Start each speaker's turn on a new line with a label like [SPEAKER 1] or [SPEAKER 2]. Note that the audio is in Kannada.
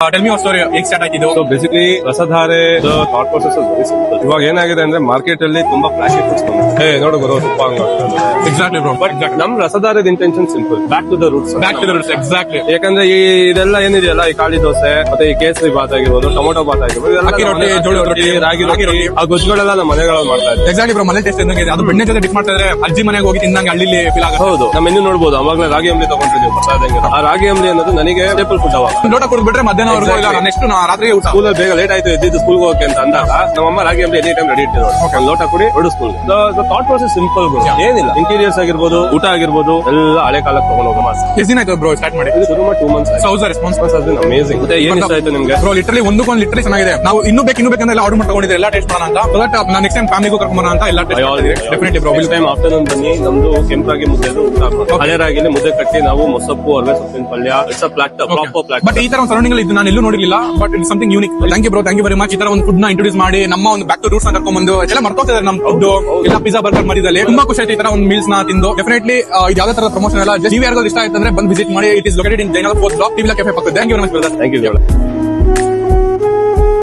[SPEAKER 1] ಟೆಲ್ ಮಿ ಯುವರ್ ಸ್ಟೋರಿ ಹೇಗೆ ಸ್ಟಾರ್ಟ್ ಆಯ್ತಿದ್ದು?
[SPEAKER 2] So basically Rasadhare thought process very simple. ಇವಾಗ ಏನಾಗಿದೆ ಅಂದ್ರೆ ಮಾರ್ಕೆಟ್ ಅಲ್ಲಿ ತುಂಬಾ ಫ್ಲಾಶಿ ಫುಡ್ಸ್ ಬಂದಿದೆ. ನೋಡು ಗುರು ತುಪ್ಪ
[SPEAKER 1] ಎಕ್ಸಾಕ್ಟ್ಲಿ ಬ್ರೋ, ಬಟ್
[SPEAKER 2] ನಮ್ ರಸಧಾರದ intention simple, back to the roots.
[SPEAKER 1] Back to the roots. Exactly.
[SPEAKER 2] ಯಾಕಂದ್ರೆ ಇದೆಲ್ಲ ಏನಿದೆಯಲ್ಲ, ಈ ಕಾಳಿ ದೋಸೆ ಮತ್ತೆ ಈ ಕೇಸರಿ ಬಾತ್ ಆಗಿರ್ಬೋದು, ಟೊಮೊಟೊ ಬಾತ್ ಆಗಿರ್ಬೋದು, ಇದೆಲ್ಲ
[SPEAKER 1] ಅಕ್ಕಿ ರೊಟ್ಟಿ, ಜೋಳದ ರೊಟ್ಟಿ,
[SPEAKER 2] ರಾಗಿ ರೊಟ್ಟಿ, ಆ ಗೊಜ್ಜುಗಳೆಲ್ಲ ನಮ್ಮ ಮನೆಗಳಲ್ಲಿ ಮಾಡ್ತಾ ಇದ್ದಾರೆ.
[SPEAKER 1] ಎಕ್ಸಾಕ್ಟ್ಲಿ ಬ್ರೋ, ಮನೆ ಟೇಸ್ಟ್ ಇದ್ದಂಗೆ ಅದು ಬೆಣ್ಣೆ ಜೊತೆ ಡಿಪ್ ಮಾಡ್ತಾ ಇದ್ರೆ ಅಜ್ಜಿ ಮನೆಗೆ ಹೋಗಿ ತಿಂದಂಗೆ ಹಳ್ಳಿಲಿ ಫೀಲ್ ಆಗುತ್ತೆ.
[SPEAKER 2] ಹೌದು, ನಮ್ಮ ಮೆನು ನೋಡಬಹುದು. ಅವಾಗಲೇ ರಾಗಿ ಅಂಬ್ಲಿ ತಗೊಂಡಿದ್ದೀವಿ ಪ್ರಸಾದಂಗೆ. ಆ ರಾಗಿ ಅಂಬ್ಲಿ ಅನ್ನೋದು ನನಗೆ ಸ್ಟೇಪಲ್ ಫುಡ್. ಅವಾಗ
[SPEAKER 1] ಲೋಟ ಕುಡಿದ್ಬಿಟ್ರೆ ಮಧ್ಯಾಹ್ನವರೆಗೂ ಇಲ್ಲ, ನೆಕ್ಸ್ಟ್ ರಾತ್ರಿ ಊಟ.
[SPEAKER 2] ಸ್ಕೂಲ್ ಬೇಗ ಲೇಟ್ ಆಯ್ತು ಎದ್ದಿದ್ದು ಸ್ಕೂಲ್ ಹೋಗಕ್ಕೆ ಅಂತ ಅಂದಾಗ ನಮ್ಮಮ್ಮ ರಾಗಿ ಅಂಬ್ಲಿ ಎನಿ ಟೈಮ್ ರೆಡಿ ಇಟ್ಟಿರೋದು. ಒಂದು ಲೋಟ ಕುಡಿ ಹೊರಡು ಸ್ಕೂಲ್. ಥಾಟ್ ಪ್ರೊಸೆಸ್ ಸಿಂಪಲ್, ಏನಿಲ್ಲ. ಇಂಟೀರಿಯರ್ಸ್ ಆಗಿರ್ಬೋದು, ಊಟ ಆಗಿರ್ಬೋದು, ಎಲ್ಲ ಹಳೆ ಕಾಲಕ್ಕೆ ತಗೊಂಡು ಹೋಗೋ ಮಾಸ್.
[SPEAKER 1] ಎಷ್ಟು ದಿನ ಆಯ್ತು ಬ್ರೋ ಸ್ಟಾರ್ಟ್ ಮಾಡಿ?
[SPEAKER 2] ಇದು ಶುರು ಮಾಡಿ 2 months ಆಯ್ತು.
[SPEAKER 1] ಹೌದಾ, ರೆಸ್ಪಾನ್ಸ್
[SPEAKER 2] ಅಮೇಸಿಂಗ್. ಮತ್ತೆ ಏನ್ ಇಷ್ಟ ಆಯ್ತು ನಿಮ್ಗೆ?
[SPEAKER 1] ಬ್ರೋ ಲಿಟರಲಿ ಒಂದಕ್ಕೊಂದು ಲಿಟರಲಿ ಚೆನ್ನಾಗಿದೆ. ನಾವು ಇನ್ನೂ ಬೇಕಂದ್ರೆ ಎಲ್ಲ ಆರ್ಡರ್ ಮಾಡ್ಕೊಂಡಿದ್ರೆ ಎಲ್ಲ ಟೇಸ್ಟ್ ಮಾಡೋಣ ಅಂತ. ಬಟ್ ನಾನು ನೆಕ್ಸ್ಟ್ ಟೈಮ್ ಫ್ಯಾಮಿಲಿಗೂ ಕರ್ಕೊಂಡ್ ಬರೋಣ ಅಂತ ಎಲ್ಲ ಡೆಫಿನೆಟ್ಲಿ ಬ್ರೋ.
[SPEAKER 2] ಟೈಮ್ ಆಫ್ಟರ್ನೂನ್ ಬನ್ನಿ, ನಮ್ದು ಕೆಂಪಾಗಿ ಮುದ್ದೆ ಊಟ ಆಗ್ಬೋದು. ಹಳೆ ರಾಗಿಲಿ ಮುದ್ದೆ ಕಟ್ಟಿ ನಾವು ಮೊಸಪ್ಪು, ಅರವೆ ಸೊಪ್ಪಿನ ಪಲ್ಯ, it's a plot, proper plot.
[SPEAKER 1] But ಈ ತರ ಒಂದು ಸರೌಂಡಿಂಗ್ ಇದು ನಾನು ಎಲ್ಲೂ ನೋಡಿರಲಿಲ್ಲ. But it's something unique. Thank you bro, thank you very much. ಈ ತರ ಒಂದು ಫುಡ್ ನ ಇಂಟ್ರೊಡ್ಯೂಸ್ ಮಾಡಿ ನಮ್ಮ ಒಂದು ಬ್ಯಾಕ್ ಟು ರೂಟ್ಸ್ ನ ಕರ್ಕೊಂಡ್ ಬಂದು ಎಲ್ಲ ಮರ್ತೋಗ್ತಿದ್ದಾರೆ ನಮ್ಮ ಫುಡ್ ಎಲ್ಲ ಪಿಜ್ಜಾ ಬರ್ಗರ್ ಮಾಡಿದಲ್ಲಿ. ತುಂಬಾ ಖುಷಿ ಆಯ್ತು ಈ ತರ ಒಂದು ಮೀಲ್ಸ್ ನ ತಿಂದು. ಡೆಫಿನೆಟ್ಲಿ ಇದು ಯಾವ್ದೇ ತರ ಪ್ರಮೋಷನ್ ಎಲ್ಲ ಜಸ್ಟ್ ನೀವು ಯಾರಿಗೂ ಇಷ್ಟ ಆಯ್ತು ಅಂದ್ರೆ ಬಂದು ವಿಸಿಟ್ ಮಾಡಿ. It is located in Jayanagar 4th block, ಟಿವಿಲಾ ಕೆಫೆ ಪಕ್ಕದ. Thank you very much brother.
[SPEAKER 2] Thank you.